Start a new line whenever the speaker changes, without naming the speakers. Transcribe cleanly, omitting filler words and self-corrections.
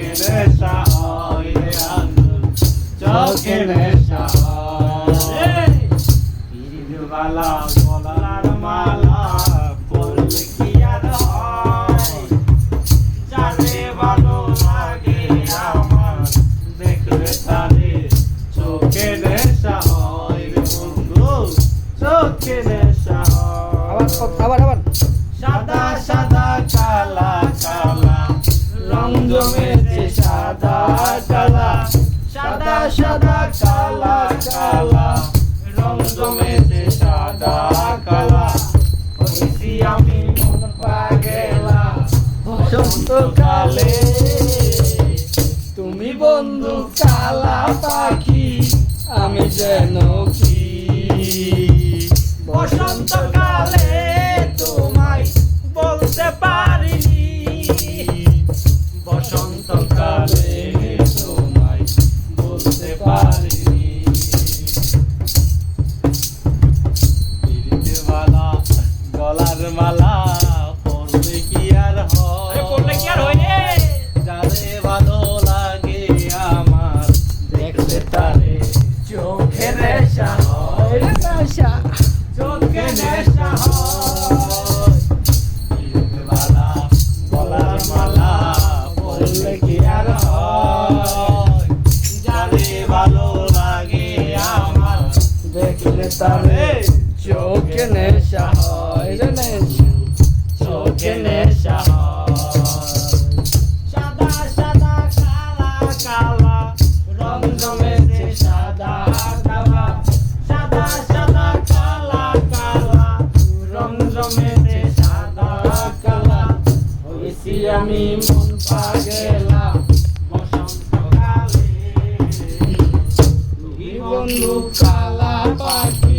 চোখে নেশা হয় রে আঙ্গুল চোখে নেশা হয় বালা গলার মালা পরলে কি আর হয় যারে ভালো লাগে আমার দেখলে তারে চোখে নেশা হয় রে বন্ধু চোখে নেশা হয়
আবার
সাদা সাদা কালা কালা রং জমেছে সাদা কালা সাদা সাদা কালা কালা রং জমেছে সাদা কালা হইছি আমি মন পাগেলা বসন্তকালে তুমি বন্ধু কালা পাখি আমি যেন কি বসন্তকালে তোমায় বলতে পারিনি বসন্তকালে তোমায় বলতে পারিনি মালা গলার মালা পরলে কি আর হয় যারে ভালো লাগে আমার দেখলে তারে চোখে নেশা হয় নেশা চোখে নেশা হয় মালা গলার মালা পরলে কি আর হয় যারে ভালো লাগে আমার দেখলে তারে চোখে নেশা হয় রে নেশা চোখে নেশা হয় সাদা সাদা কালা কালা রং জমেছে সাদা কালা সাদা সাদা কালা কালা রং জমেছে সাদা কালা হইছি আমি মন পাগেলা বসন্তকালে তুমি বন্ধু কালা পাখি